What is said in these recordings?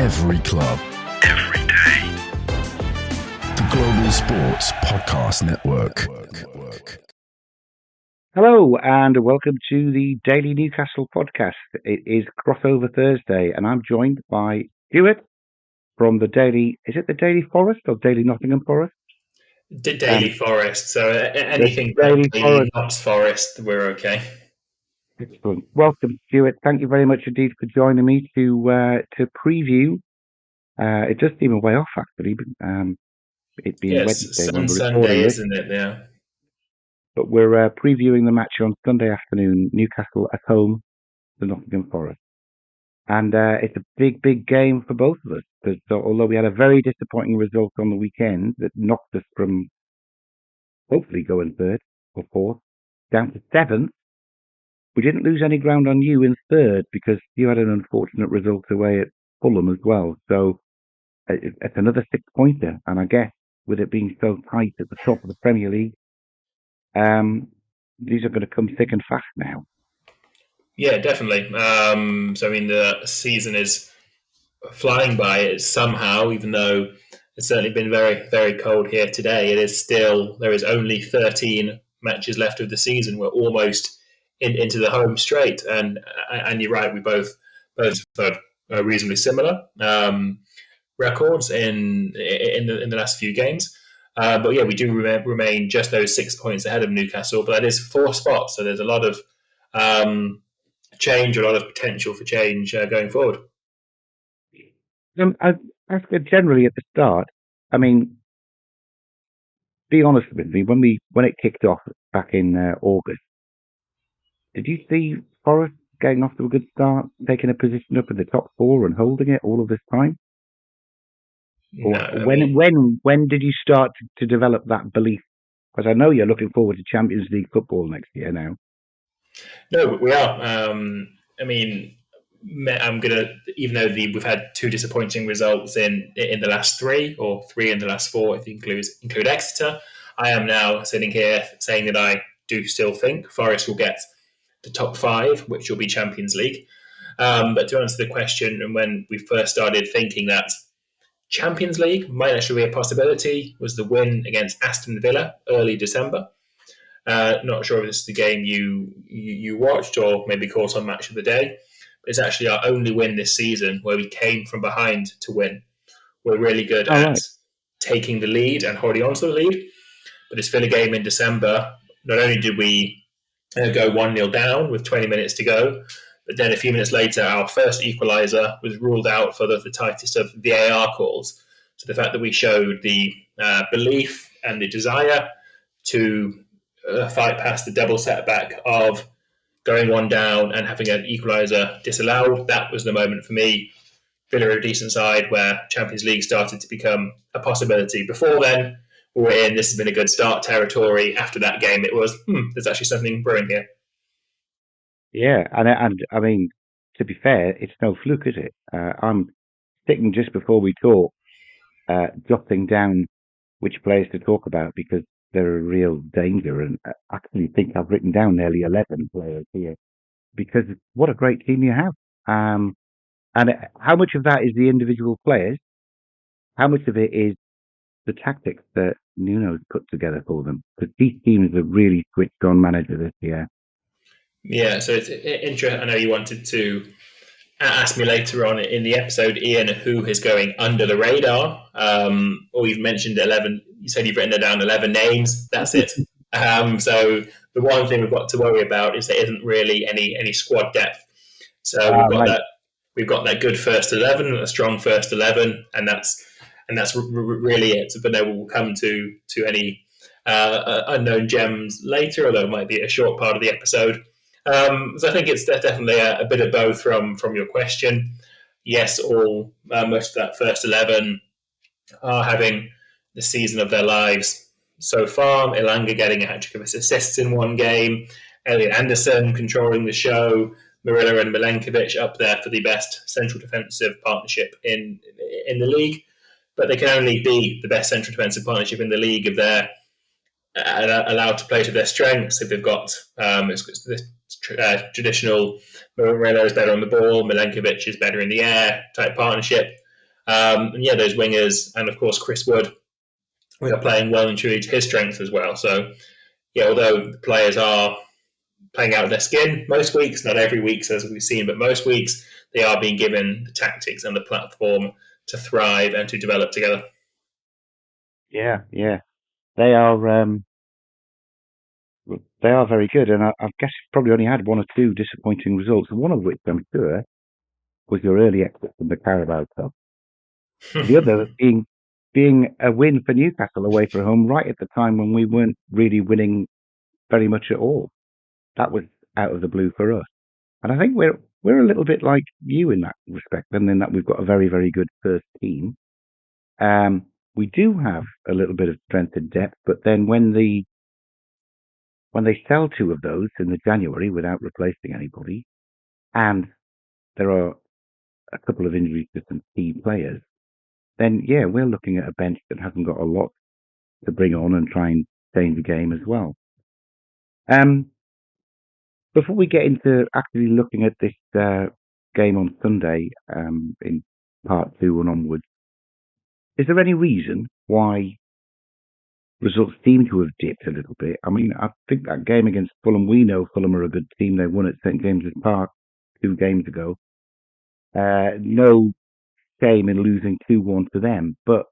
Every club. Every day. The Global Sports Podcast Network. Hello and welcome to the Daily Newcastle podcast. It is Crossover Thursday and I'm joined by Stuart from the Daily, is it the Daily Forest or Daily Nottingham Forest? The Daily Forest, so anything Daily Notts Forest, we're okay. Excellent. Welcome, Stuart. Thank you very much indeed for joining me to preview. It does seem a way off, actually, but it being Wednesday when we're recording Sunday, this. isn't it? Yeah. But we're previewing the match on Sunday afternoon, Newcastle at home to Nottingham Forest. And it's a big, big game for both of us. Because although we had a very disappointing result on the weekend that knocked us from hopefully going third or fourth down to seventh, we didn't lose any ground on you in third because you had an unfortunate result away at Fulham as well. So it's another 6-pointer. And I guess with it being so tight at the top of the Premier League, these are going to come thick and fast now. Yeah, definitely. So, I mean, the season is flying by somehow, even though it's certainly been very, very cold here today. There is only 13 matches left of the season. We're almost into the home straight. And you're right, we both have reasonably similar records in the last few games. But yeah, we do remain just those 6 points ahead of Newcastle, but that is 4 spots. So there's a lot of change, a lot of potential for change going forward. I ask generally at the start, I mean, be honest with me, when it kicked off back in August, did you see Forest getting off to a good start, taking a position up in the top 4 and holding it all of this time? Or No, when did you start to develop that belief? Because I know you're looking forward to Champions League football next year now. No, we are. I mean, I'm gonna, even though we've had 2 disappointing results in the last 3, or 3 in the last 4, if you include Exeter, I am now sitting here saying that I do still think Forest will get the top 5, which will be Champions League. But to answer the question, and when we first started thinking that Champions League might actually be a possibility, was the win against Aston Villa early December. Not sure if this is the game you watched or maybe caught on Match of the Day. But it's actually our only win this season where we came from behind to win. We're really good at taking the lead and holding on to the lead. But this Villa game in December, not only did we go 1-0 down with 20 minutes to go, but then a few minutes later, our first equaliser was ruled out for the tightest of VAR calls. So the fact that we showed the belief and the desire to fight past the double setback of going 1 down and having an equaliser disallowed, that was the moment for me. Villa are a decent side where Champions League started to become a possibility. Before then, we were in, this has been a good start territory. After that game, it was, there's actually something brewing here. Yeah, and I mean, to be fair, it's no fluke, is it? I'm sitting just before we talk, jotting down which players to talk about because they're a real danger. And I actually think I've written down nearly 11 players here because what a great team you have. And how much of that is the individual players? How much of it is the tactics that Nuno's put together for them? Because these teams are really switched on manager this year. Yeah, so it's interesting. I know you wanted to ask me later on in the episode, Iain, who is going under the radar. Or you've mentioned 11. You said you've written down 11 names. That's it. So the one thing we've got to worry about is there isn't really any squad depth. So we've got that good first 11, a strong first 11, and that's really it. But then we'll come to any unknown gems later, although it might be a short part of the episode. So I think it's definitely a bit of both from your question. Yes, most of that first 11 are having the season of their lives so far. Elanga getting a hat-trick of assists in one game, Elliot Anderson controlling the show, Murillo and Milenkovic up there for the best central defensive partnership in the league. But they can only be the best central defensive partnership in the league if they're allowed to play to their strengths. If they've got traditional, Murillo is better on the ball, Milenkovic is better in the air type partnership. And yeah, those wingers, and of course Chris Wood, we are playing well and truly to his strengths as well. So yeah, although the players are playing out of their skin most weeks, not every week as we've seen, but most weeks they are being given the tactics and the platform to thrive and to develop together. Yeah, they are. They are very good, and I guess you've probably only had one or two disappointing results, one of which I'm sure was your early exit from the Carabao Cup. The other being a win for Newcastle away from home, right at the time when we weren't really winning very much at all. That was out of the blue for us, and I think we're a little bit like you in that respect, and in that we've got a very very good first team. We do have a little bit of strength and depth, but then when they sell two of those in the January without replacing anybody, and there are a couple of injuries to some key players, then yeah, we're looking at a bench that hasn't got a lot to bring on and try and change the game as well. Before we get into actually looking at this game on Sunday in part 2 and onwards, is there any reason why results seem to have dipped a little bit? I mean, I think that game against Fulham, we know Fulham are a good team. They won at St James's Park 2 games ago. No shame in losing 2-1 to them, but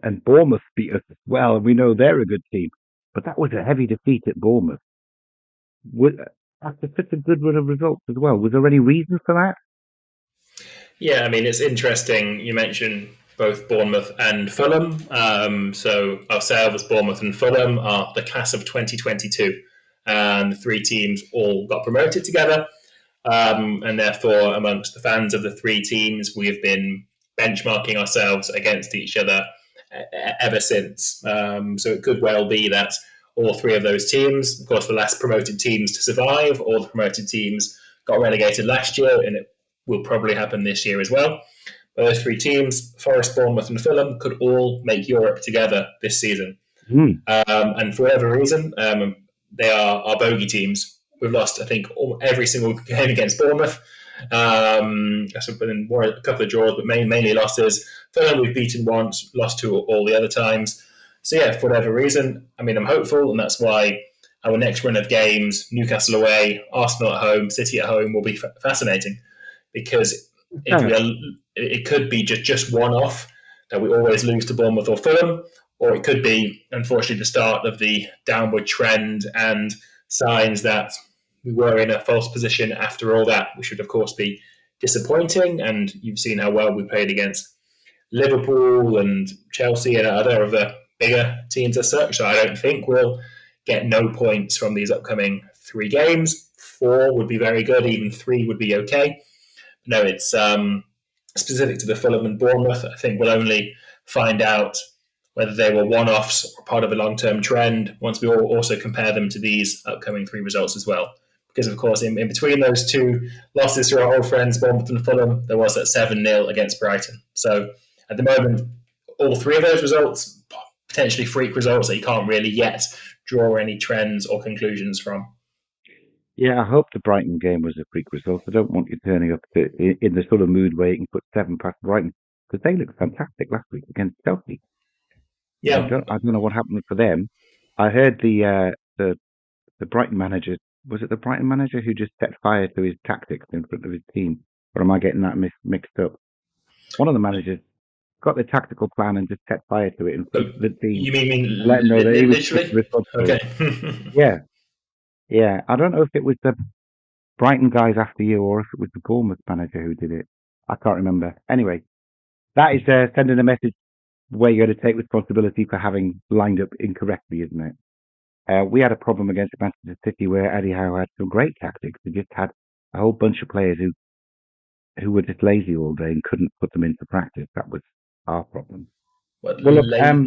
and Bournemouth beat us as well, and we know they're a good team. But that was a heavy defeat at Bournemouth. After such a good run of results as well, was there any reason for that? Yeah, I mean, it's interesting. You mentioned both Bournemouth and Fulham. So ourselves, Bournemouth and Fulham, are the class of 2022. And the three teams all got promoted together. And therefore, amongst the fans of the three teams, we have been benchmarking ourselves against each other ever since. So it could well be that all three of those teams, of course, the last promoted teams to survive, all the promoted teams got relegated last year, and it will probably happen this year as well. But those three teams, Forest, Bournemouth, and Fulham, could all make Europe together this season. And for whatever reason, they are our bogey teams. We've lost, I think, every single game against Bournemouth. So been a couple of draws, but mainly losses. Fulham we've beaten once, lost to all the other times. So yeah, for whatever reason, I mean, I'm hopeful, and that's why our next run of games, Newcastle away, Arsenal at home, City at home, will be fascinating, because it could be just one off that we always lose to Bournemouth or Fulham, or it could be, unfortunately, the start of the downward trend and signs that we were in a false position after all that, which would, of course, be disappointing. And you've seen how well we played against Liverpool and Chelsea and other of the bigger teams as such. So I don't think we'll get no points from these upcoming 3 games. 4 would be very good. Even 3 would be okay. No, it's specific to the Fulham and Bournemouth. I think we'll only find out whether they were one-offs or part of a long-term trend once we also compare them to these upcoming 3 results as well. Because, of course, in between those 2 losses to our old friends, Bournemouth and Fulham, there was that 7-0 against Brighton. So at the moment, all 3 of those results, potentially freak results that you can't really yet draw any trends or conclusions from. Yeah, I hope the Brighton game was a freak result. I don't want you turning up in the sort of mood where you can put 7 past Brighton, because they looked fantastic last week against Chelsea. Yeah, I don't know what happened for them. I heard the Brighton manager, was it the Brighton manager who just set fire to his tactics in front of his team? Or am I getting that mixed up? One of the managers got the tactical plan and just set fire to it in front of the team. You mean let him know that he was literally? Okay. Yeah. I don't know if it was the Brighton guys after you or if it was the Bournemouth manager who did it. I can't remember. Anyway, that is sending a message where you're going to take responsibility for having lined up incorrectly, isn't it? We had a problem against Manchester City where Eddie Howe had some great tactics. He just had a whole bunch of players who were just lazy all day and couldn't put them into practice. That was our problem. Well, look,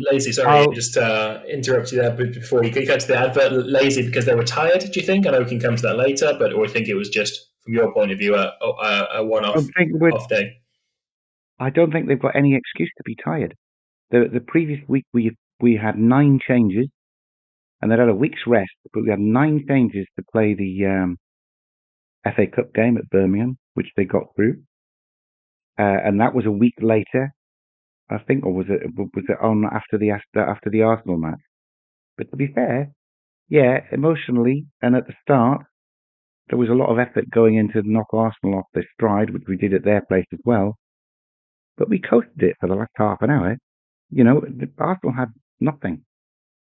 lazy. Sorry, just interrupt you there before you get to the advert. Lazy because they were tired. Do you think? I know we can come to that later, but or think it was just from your point of view a one-off off day. I don't think they've got any excuse to be tired. The previous week we had 9 changes, and they had a week's rest, but we had 9 changes to play the FA Cup game at Birmingham, which they got through. and that was a week later, I think, or was it on after the Arsenal match? But to be fair, yeah, emotionally and at the start, there was a lot of effort going into knock Arsenal off their stride, which we did at their place as well. But we coasted it for the last half an hour. Arsenal had nothing.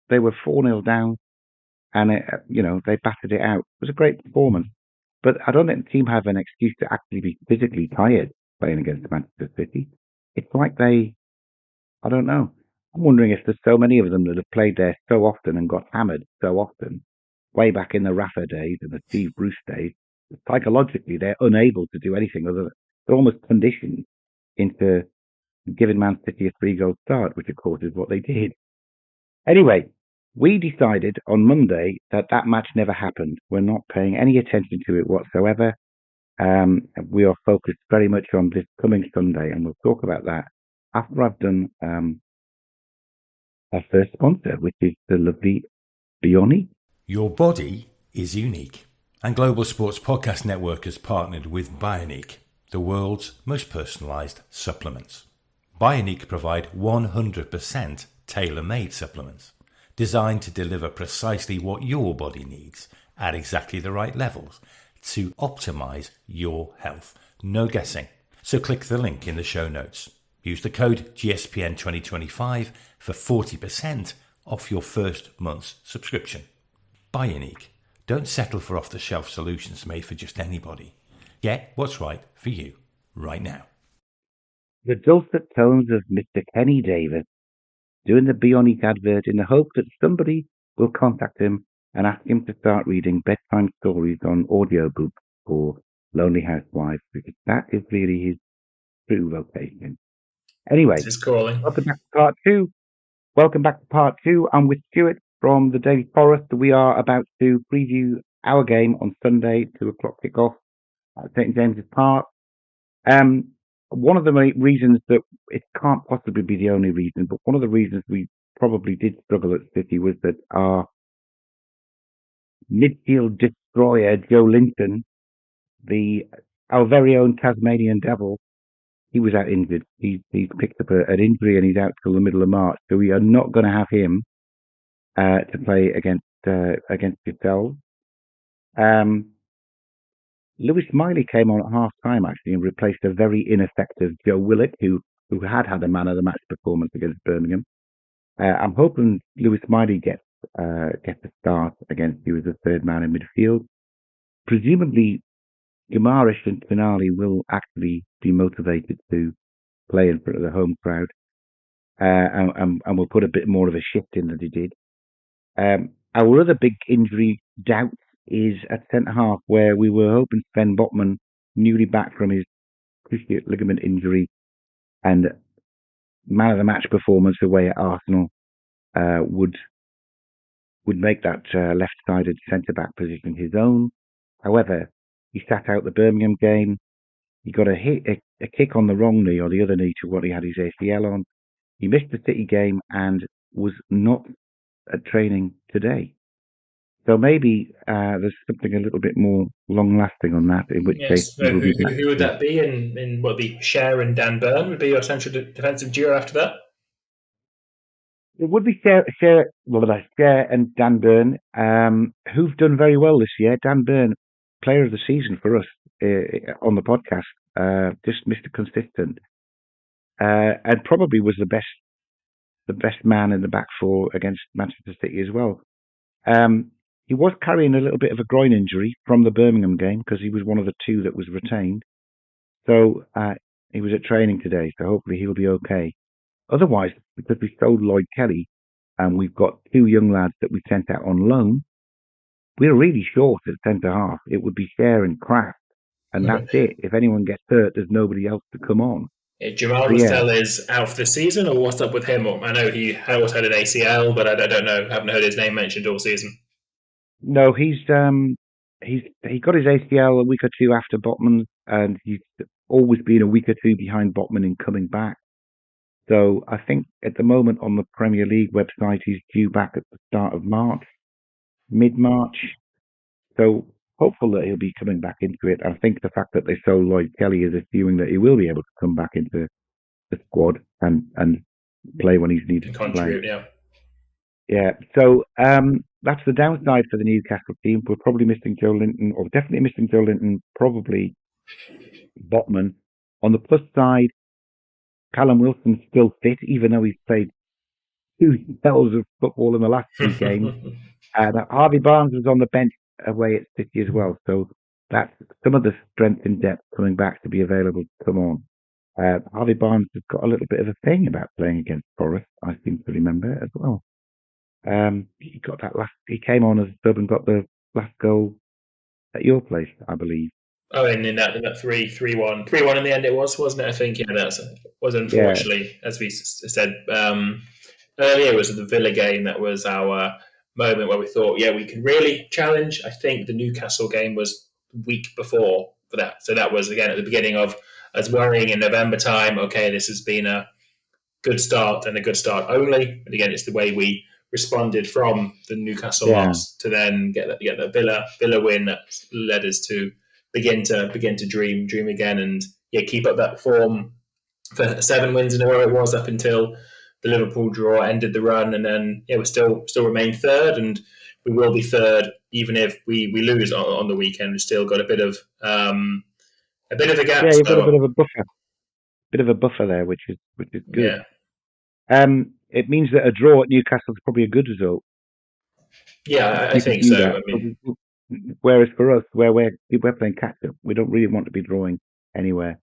They were 4-0 down, and they battered it out. It was a great performance. But I don't think the team have an excuse to actually be physically tired playing against Manchester City. It's like I don't know. I'm wondering if there's so many of them that have played there so often and got hammered so often, way back in the Rafa days and the Steve Bruce days, psychologically they're unable to do anything other than they're almost conditioned into giving Man City a 3-goal start, which of course is what they did. Anyway, we decided on Monday that match never happened. We're not paying any attention to it whatsoever. We are focused very much on this coming Sunday, and we'll talk about that after I've done our first sponsor, which is the lovely Bioniq. Your body is unique, and Global Sports Podcast Network has partnered with Bioniq, the world's most personalised supplements. Bioniq provide 100% tailor-made supplements designed to deliver precisely what your body needs at exactly the right levels to optimise your health. No guessing. So click the link in the show notes. Use the code GSPN 2025 for 40% off your first month's subscription. Bioniq. Don't settle for off-the-shelf solutions made for just anybody. Get what's right for you right now. The dulcet tones of Mr. Kenny Davis doing the Bioniq advert in the hope that somebody will contact him and ask him to start reading bedtime stories on audiobooks for Lonely Housewives, because that is really his true vocation. Anyway, welcome back to part two. I'm with Stuart from the Daily Forest. We are about to preview our game on Sunday, 2:00 kickoff at St James's Park. One of the reasons that it can't possibly be the only reason, but one of the reasons we probably did struggle at City was that our midfield destroyer, Joe Linton, our very own Tasmanian Devil, he was out injured. He's picked up an injury and he's out till the middle of March. So we are not going to have him to play against yourselves. Lewis Miley came on at half time actually and replaced a very ineffective Joe Willock who had a man of the match performance against Birmingham. I'm hoping Lewis Miley gets a start against you as a third man in midfield. Presumably, Guimaraes and Tonali will actually be motivated to play in front of the home crowd, and will put a bit more of a shift in than he did. Our other big injury doubt is at centre half, where we were hoping Sven Botman, newly back from his cruciate ligament injury and man of the match performance away at Arsenal, would make that left-sided centre-back position his own. However, he sat out the Birmingham game. He got a kick on the wrong knee or the other knee to what he had his ACL on. He missed the City game and was not at training today. So maybe there's something a little bit more long-lasting on that. In which case, so who would that be? And what would be Cher and Dan Burn would be your central defensive duo after that? It would be Cher and Dan Burn, who've done very well this year. Dan Burn, player of the season for us on the podcast, just Mr. Consistent, and probably was the best man in the back four against Manchester City as well. He was carrying a little bit of a groin injury from the Birmingham game because he was one of the two that was retained. So he was at training today, so hopefully he'll be okay. Otherwise, because we sold Lloyd Kelly and we've got two young lads that we sent out on loan, we're really short at centre half. It would be Cher and Kraft, and that's it. If anyone gets hurt, there's nobody else to come on. Jamal Rostel is out for the season, or what's up with him? I know he always had an ACL, but I don't know. I haven't heard his name mentioned all season. No, he got his ACL a week or two after Botman, and he's always been a week or two behind Botman in coming back. So I think at the moment on the Premier League website, he's due back at the start of March, mid-March. So hopeful that he'll be coming back into it. I think the fact that they sold Lloyd Kelly is assuming that he will be able to come back into the squad and play when he's needed to play. Yeah. So that's the downside for the Newcastle team. We're probably missing Joe Linton, or definitely missing Joe Linton, probably Botman. On the plus side, Callum Wilson's still fit, even though he's played 2 spells of football in the last 3 games. Harvey Barnes was on the bench away at City as well, so that's some of the strength in depth coming back to be available to come on. Harvey Barnes has got a little bit of a thing about playing against Forest, I seem to remember as well. He got that he came on as a sub and got the last goal at your place, I believe. Oh, and in that 3-1 in the end it wasn't it? I think that was unfortunately, as we said earlier, it was the Villa game that was our moment where we thought, we can really challenge. I think the Newcastle game was the week before for that, so that was again at the beginning of us worrying in November time. Okay, this has been a good start and a good start only. And again, it's the way we responded from the Newcastle loss to then get the Villa win that led us to begin to dream again and keep up that form for 7 wins in a row it was up until the Liverpool draw ended the run, and then we still remain third, and we will be third even if we lose on the weekend. We've still got a bit of a gap. Yeah, you've got a bit of a buffer there, which is good. Yeah. It means that a draw at Newcastle is probably a good result. Yeah, I think so. I mean, whereas for us, where we're playing catch up, we don't really want to be drawing anywhere.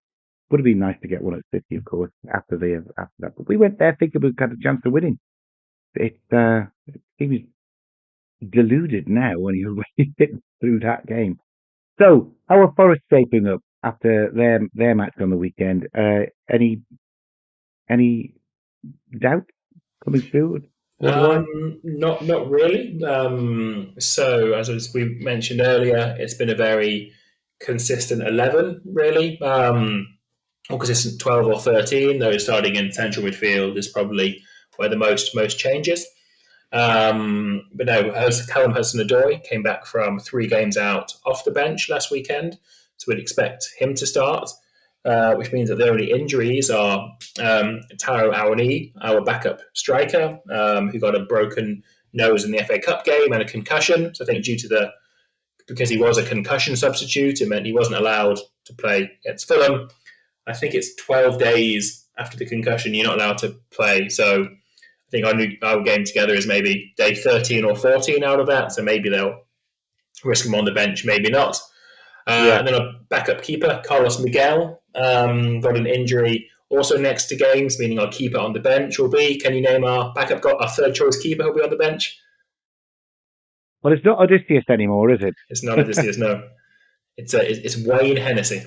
Would have been nice to get one at City, of course, after that. But we went there thinking we had a chance of winning. It seems deluded now when you're really through that game. So, how are Forest shaping up after their match on the weekend? Any doubt coming through? Not really. So, as we mentioned earlier, it's been a very consistent 11, really. Or consistent 12 or 13, though starting in central midfield is probably where the most changes. But no, Callum Hudson-Odoi came back from 3 games out off the bench last weekend, so we'd expect him to start, which means that the only injuries are Taro Awani, our backup striker, who got a broken nose in the FA Cup game and a concussion. So I think because he was a concussion substitute, it meant he wasn't allowed to play against Fulham. I think it's 12 days after the concussion you're not allowed to play. So I think our game together is maybe day 13 or 14 out of that. So maybe they'll risk him on the bench, maybe not. And then a backup keeper, Carlos Miguel, got an injury also next to games, meaning our keeper on the bench will be. Can you name our third choice keeper who'll be on the bench? Well, it's not Odysseus anymore, is it? It's not Odysseus, no. It's Wayne Hennessy.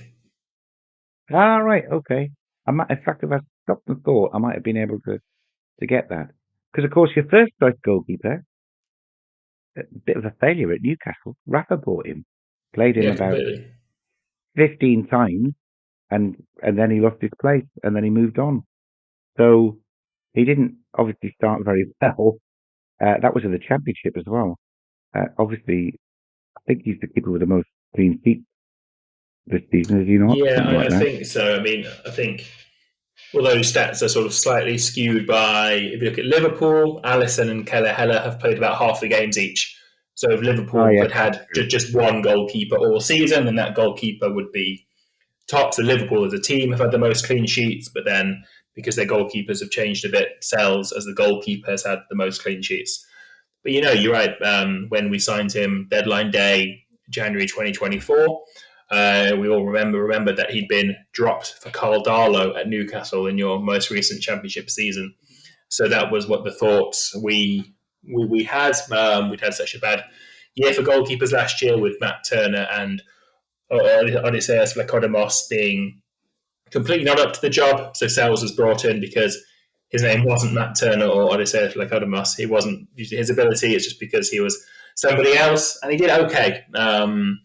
Ah, right, okay. In fact, if I stopped and thought, I might have been able to get that. Because, of course, your first choice goalkeeper, a bit of a failure at Newcastle. Rafa bought him, played him about 15 times, and then he lost his place, and then he moved on. So he didn't obviously start very well. That was in the Championship as well. Obviously, I think he's the keeper with the most clean sheets this season, is he not? Yeah, I think so. I mean, I think although stats are sort of slightly skewed by, if you look at Liverpool, Alisson and Kelleher have played about half the games each. So if Liverpool had just one goalkeeper all season, then that goalkeeper would be top. So Liverpool as a team have had the most clean sheets, but then because their goalkeepers have changed a bit, Sells as the goalkeeper has had the most clean sheets. But you're right. When we signed him, deadline day, January 2024, we all remember that he'd been dropped for Carl Darlow at Newcastle in your most recent Championship season. So that was what the thoughts we had. We'd had such a bad year for goalkeepers last year with Matt Turner and Odysseus Vlachodimos being completely not up to the job. So Sells was brought in because his name wasn't Matt Turner or Odysseus Vlachodimos. He wasn't using his ability. It's just because he was somebody else, and he did okay. In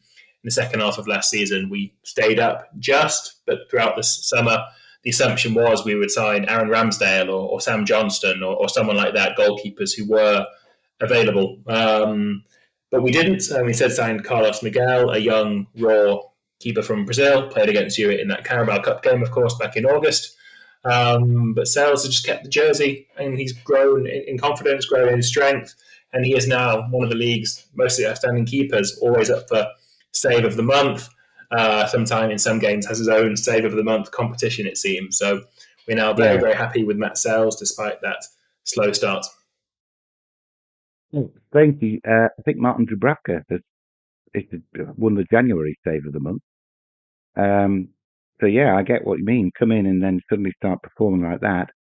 the second half of last season, we stayed up but throughout the summer, the assumption was we would sign Aaron Ramsdale or Sam Johnston or someone like that, goalkeepers who were available. But we didn't. We instead signed Carlos Miguel, a young, raw keeper from Brazil, played against you in that Carabao Cup game, of course, back in August. But Sales has just kept the jersey, and he's grown in confidence, grown in strength, and he is now one of the league's mostly outstanding keepers, always up for save of the month. Sometime in some games has his own save of the month competition, it seems. So we're now very, very happy with Matt Sales despite that slow start. Thank you. I think Martin Dubravka has won the January save of the month. So yeah, I get what you mean. Come in and then suddenly start performing like that.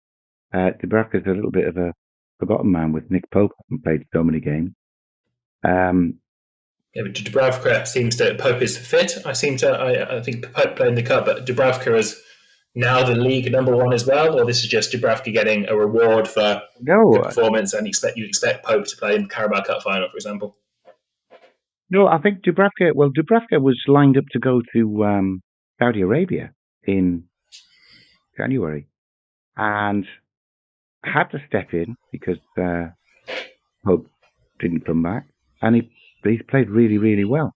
Dubravka's a little bit of a forgotten man with Nick Pope, having played so many games. Yeah, but Dubravka seems to Pope is fit. I think Pope played in the cup, but Dubravka is now the league number one as well, or this is just Dubravka getting a reward for good performance, and you expect Pope to play in the Carabao Cup final, for example. No, I think Dubravka was lined up to go to Saudi Arabia in January, and had to step in because Pope didn't come back, and he's played really, really well.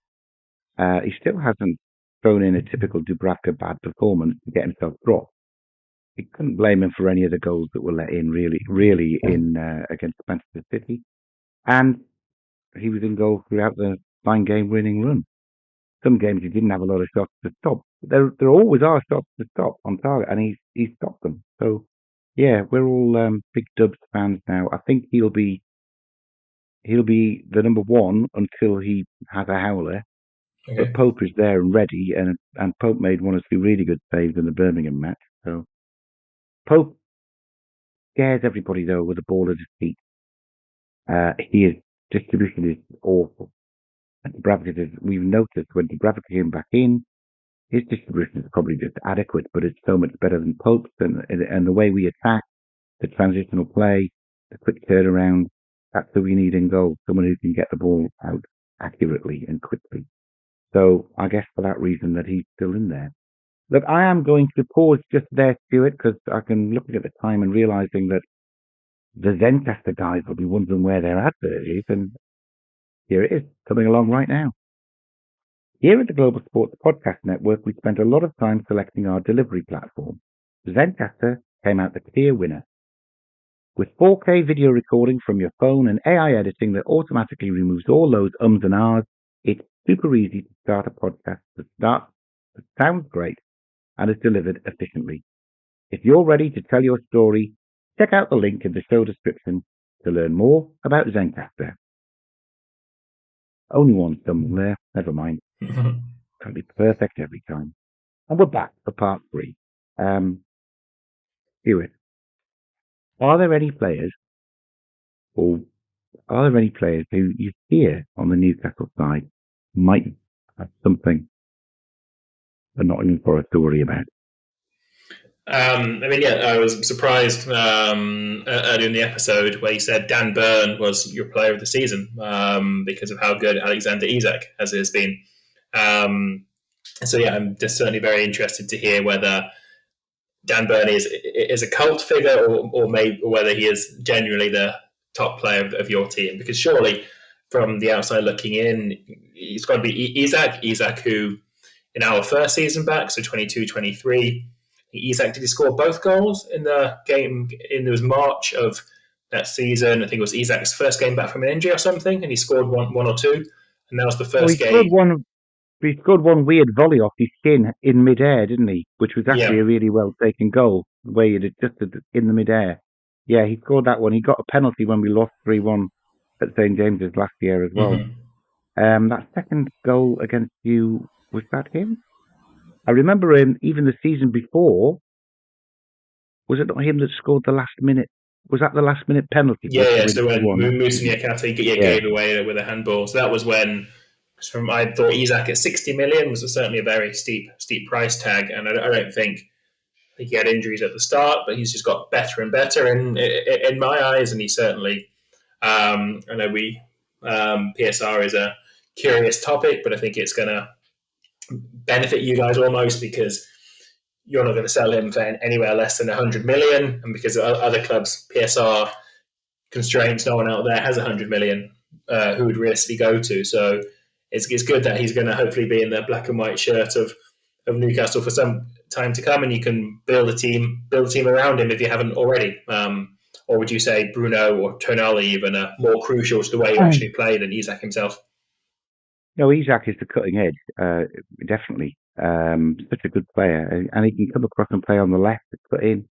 He still hasn't thrown in a typical Dubravka bad performance to get himself dropped. You couldn't blame him for any of the goals that were let in, really in against Manchester City, and he was in goal throughout the 9-game winning run. Some games he didn't have a lot of shots to stop. There always are shots to stop on target, and he stopped them. So yeah, we're all big Dubs fans now. I think he'll be the number one until he has a howler. Okay. But Pope is there and ready, and Pope made one or two really good saves in the Birmingham match. So Pope scares everybody though with the ball at his feet. His distribution is awful. And Dubravka, we've noticed when Dubravka came back in, his distribution is probably just adequate, but it's so much better than Pope's, and the way we attack, the transitional play, the quick turnaround, that's what we need in goal. Someone who can get the ball out accurately and quickly. So I guess for that reason that he's still in there. Look, I am going to pause just there, Stuart, because I can look at the time and realizing that the Zencastr guys will be wondering where their advert is, and here it is, coming along right now. Here at the Global Sports Podcast Network, we spent a lot of time selecting our delivery platform. Zencastr came out the clear winner. With 4K video recording from your phone and AI editing that automatically removes all those ums and ahs, it's super easy to start a podcast that sounds great and is delivered efficiently. If you're ready to tell your story, check out the link in the show description to learn more about Zencastr. Only one stumble there, never mind. Can't be perfect every time. And we're back for part 3. Stuart, are there any players who you fear on the Newcastle side might have something they're not even for a story about? I was surprised earlier in the episode where you said Dan Burn was your player of the season because of how good Alexander Isak has been. I'm just certainly very interested to hear whether Dan Burn is a cult figure or whether he is genuinely the top player of your team. Because surely, from the outside looking in, it's got to be Isak who, in our first season back, so 22-23, Isak, did he score both goals in the game? It was March of that season. I think it was Isak's first game back from an injury or something, and he scored one or two. And that was the first game. He scored one weird volley off his shin in midair, didn't he? Which was actually a really well taken goal, the way he adjusted in the midair. Yeah, he scored that one. He got a penalty when we lost 3-1 at St James's last year as well. Mm-hmm. That second goal against you, was that him? I remember him even the season before. Was it not him that scored the last minute? Was that the last minute penalty? Yeah. So when Musa Niakate gave away with a handball. So that was when, I thought Isak at 60 million was certainly a very steep price tag. And I don't think he had injuries at the start, but he's just got better and better in my eyes. And he certainly, I know PSR is a curious topic, but I think it's going to benefit you guys almost because you're not going to sell him for anywhere less than 100 million, and because of other clubs' PSR constraints, no one out there has 100 million. who would realistically go to. So it's good that he's going to hopefully be in the black and white shirt of Newcastle for some time to come, and you can build a team around him if you haven't already. Or would you say Bruno or Tonali even are more crucial to the way you actually play than Isak himself? No, Isak is the cutting edge, definitely. Such a good player, and he can come across and play on the left, put in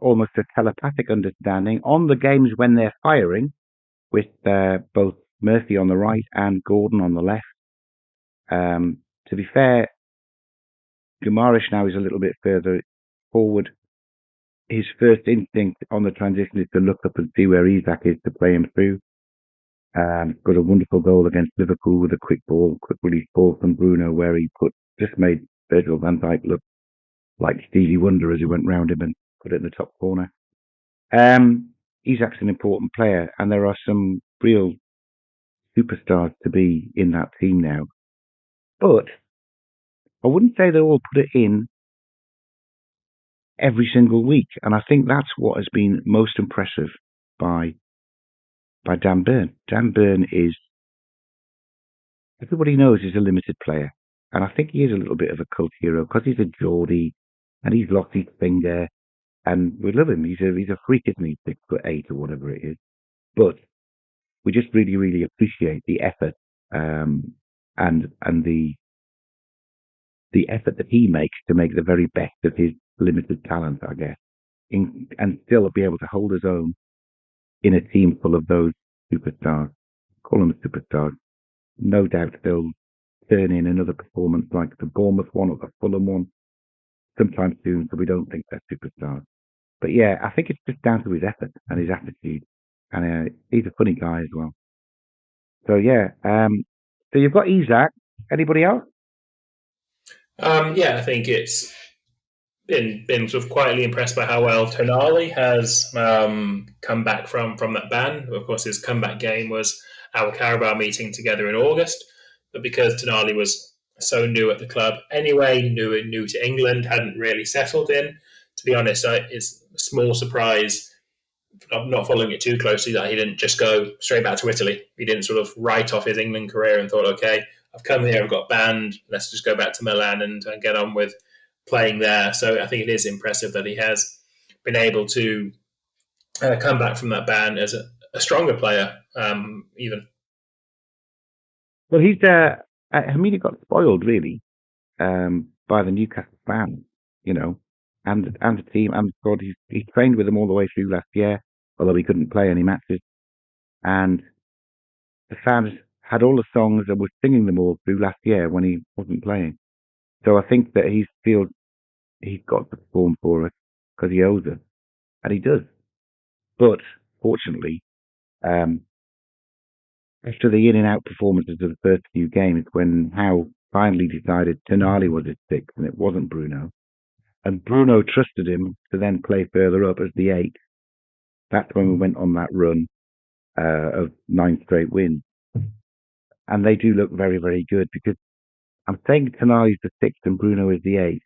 almost a telepathic understanding on the games when they're firing, with both Murphy on the right and Gordon on the left. To be fair, Guimaraes now is a little bit further forward. His first instinct on the transition is to look up and see where Isak is to play him through. Got a wonderful goal against Liverpool with a quick release ball from Bruno, where he just made Virgil van Dijk look like Stevie Wonder as he went round him and put it in the top corner. Isak's an important player, and there are some real superstars to be in that team now. But I wouldn't say they all put it in every single week, and I think that's what has been most impressive by Dan Burn. Dan Burn is, everybody knows he's a limited player, and I think he is a little bit of a cult hero because he's a Geordie and he's lost his finger, and we love him. He's a freak, isn't he? 6'8" or whatever it is. But we just really, really appreciate the effort and the effort that he makes to make the very best of his limited talent, I guess, and still be able to hold his own in a team full of those superstars. Call them superstars. No doubt they'll turn in another performance like the Bournemouth one or the Fulham one sometime soon, so we don't think they're superstars. But yeah, I think it's just down to his effort and his attitude. And he's a funny guy as well. So yeah, so you've got Isak. Anybody else? I think it's been sort of quietly impressed by how well Tonali has come back from that ban. Of course, his comeback game was our Carabao meeting together in August, but because Tonali was so new at the club anyway, new to England, hadn't really settled in. To be honest, it's a small surprise, not following it too closely, that he didn't just go straight back to Italy. He didn't sort of write off his England career and thought, okay, I've come here, I've got banned, let's just go back to Milan and get on with playing there. So I think it is impressive that he has been able to come back from that ban as a stronger player, even. Well, he got spoiled really by the Newcastle fans, and the team and the squad. He trained with them all the way through last year, although he couldn't play any matches. And the fans had all the songs and were singing them all through last year when he wasn't playing. So I think that he feels he's got to perform for us because he owes us, and he does. But fortunately, after the in and out performances of the first few games, when Howe finally decided Tonali was his sixth and it wasn't Bruno, and Bruno trusted him to then play further up as the eighth, that's when we went on that run of 9 straight wins. And they do look very, very good, because I'm saying Tonali's the sixth and Bruno is the eighth.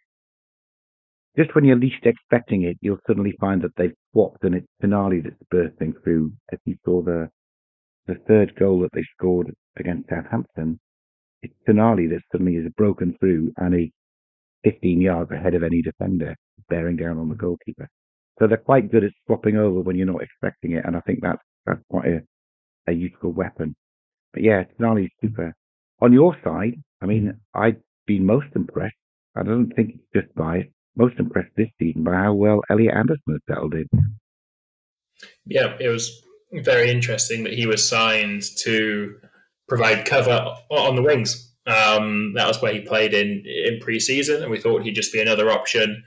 Just when you're least expecting it, you'll suddenly find that they've swapped and it's Tonali that's bursting through. As you saw the third goal that they scored against Southampton, it's Tonali that suddenly is broken through and is 15 yards ahead of any defender, bearing down on the goalkeeper. So they're quite good at swapping over when you're not expecting it, and I think that's quite a useful weapon. But yeah, Tonali's super. On your side, I mean, I've been most impressed. I don't think it's just biased. Most impressed this season by how well Elliot Anderson has settled in. Yeah, it was very interesting that he was signed to provide cover on the wings. That was where he played in pre-season, and we thought he'd just be another option,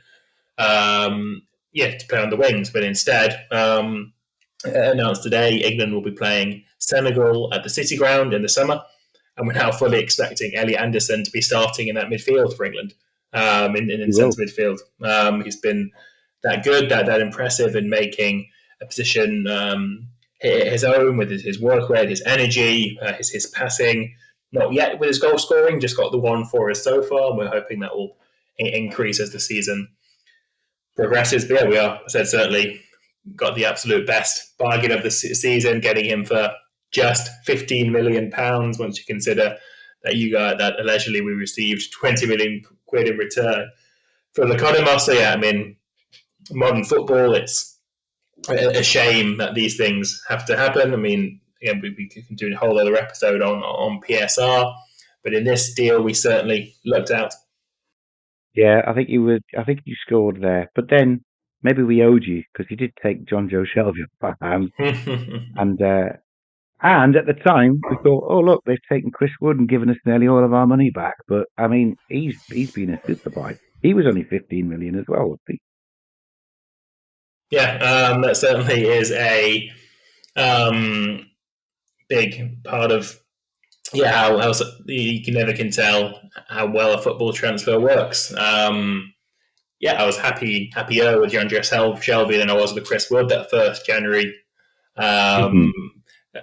to play on the wings. But instead, announced today, England will be playing Senegal at the City Ground in the summer, and we're now fully expecting Elliot Anderson to be starting in that midfield for England, in centre midfield. He's been that good, that impressive in making a position his own, with his work rate, his energy, his passing. Not yet with his goal scoring, just got the one for us so far, and we're hoping that will increase as the season progresses. But yeah, we are, I said, certainly got the absolute best bargain of the season, getting him for just £15 million once you consider that that allegedly we received 20 million quid in return from the Codemos. So yeah, I mean, modern football, it's a shame that these things have to happen. I mean, again, we can do a whole other episode on PSR, but in this deal, we certainly looked out. Yeah, I think you scored there, but then maybe we owed you because you did take John Joe Shelby off our hands, and at the time we thought, oh look, they've taken Chris Wood and given us nearly all of our money back. But I mean, he's been a super buy. He was only 15 million as well, was he? Yeah, that certainly is a big part of how you never can tell how well a football transfer works. I was happier with DeAndre Shelby than I was with Chris Wood that first January.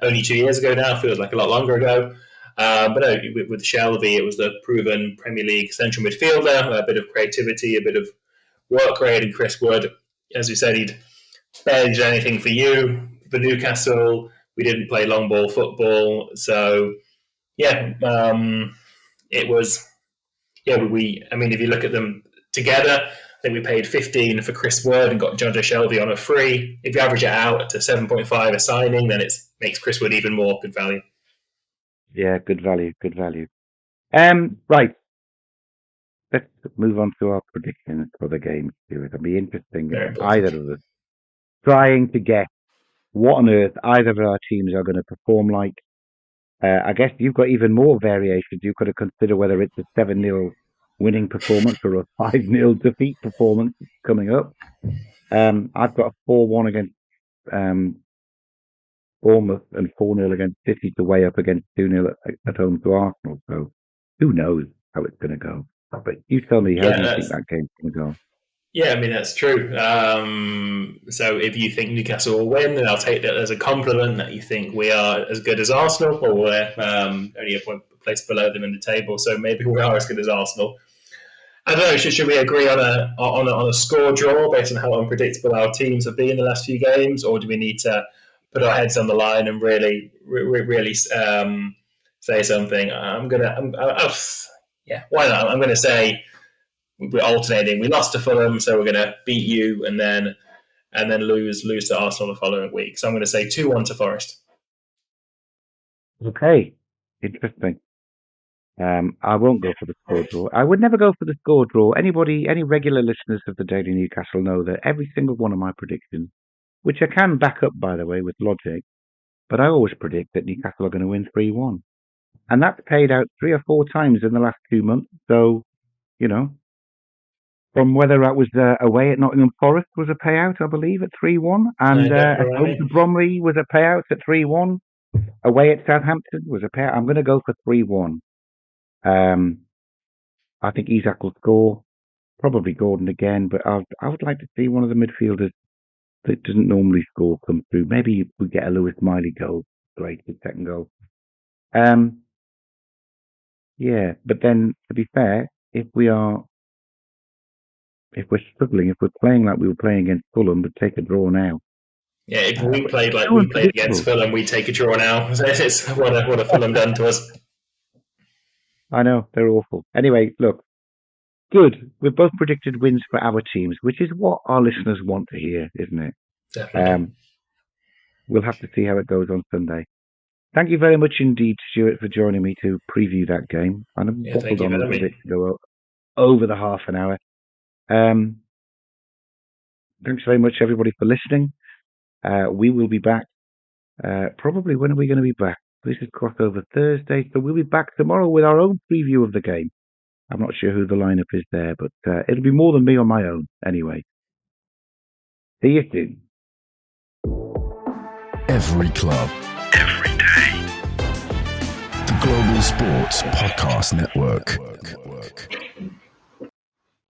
Only 2 years ago now, feels like a lot longer ago. But no, with Shelby, it was the proven Premier League central midfielder, a bit of creativity, a bit of work rate, and Chris Wood, as we said, he'd barely did anything for Newcastle. We didn't play long ball football, so it was. I mean, if you look at them together, I think we paid 15 for Chris Wood and got John Joe Shelby on a free. If you average it out to 7.5 a signing, then it makes Chris Wood even more good value. Yeah, good value. Right. Let's move on to our predictions for the game, Stuart. It'll be interesting. Either of us trying to guess what on earth either of our teams are going to perform like. I guess you've got even more variations. You've got to consider whether it's a 7-0 winning performance or a 5-0 defeat performance coming up. I've got a 4-1 against Bournemouth and 4-0 against City to weigh up against 2-0 at home to Arsenal. So who knows how it's going to go. But you tell me, how do you think that game's going to go? Yeah, I mean, that's true. So if you think Newcastle will win, then I'll take that as a compliment that you think we are as good as Arsenal, or we're only a place below them in the table. So maybe we are as good as Arsenal. I don't know, should we agree on a score draw based on how unpredictable our teams have been in the last few games, or do we need to put our heads on the line and really say something? Why not? I'm going to say we're alternating. We lost to Fulham, so we're going to beat you and then lose to Arsenal the following week. So I'm going to say 2-1 to Forest. Okay, interesting. I won't go for the score draw. I would never go for the score draw. Any regular listeners of the Daily Newcastle know that every single one of my predictions, which I can back up, by the way, with logic, but I always predict that Newcastle are going to win 3-1. And that's paid out 3 or 4 times in the last 2 months. So, from whether that was away at Nottingham Forest was a payout, I believe, at 3-1. And at home to Bromley was a payout at 3-1. Away at Southampton was a payout. I'm going to go for 3-1. I think Isak will score, probably Gordon again, but I would like to see one of the midfielders that doesn't normally score come through. Maybe we get a Lewis Miley goal. Great, his second goal. Yeah, but then to be fair, if we're struggling, if we're playing like we were playing against Fulham, but take a draw now. Yeah, if we played like we played against Fulham, we'd take a draw now. It's what have Fulham done to us. I know, they're awful. Anyway, look, good. We've both predicted wins for our teams, which is what our listeners want to hear, isn't it? Definitely. We'll have to see how it goes on Sunday. Thank you very much indeed, Stuart, for joining me to preview that game. And I've waffled on a little bit to go over the half an hour. Thanks very much, everybody, for listening. We will be back. Probably, when are we going to be back? This is crossover Thursday, so we'll be back tomorrow with our own preview of the game. I'm not sure who the lineup is there, but it'll be more than me on my own anyway. See you soon. Every club, every day. The Global Sports Podcast Network.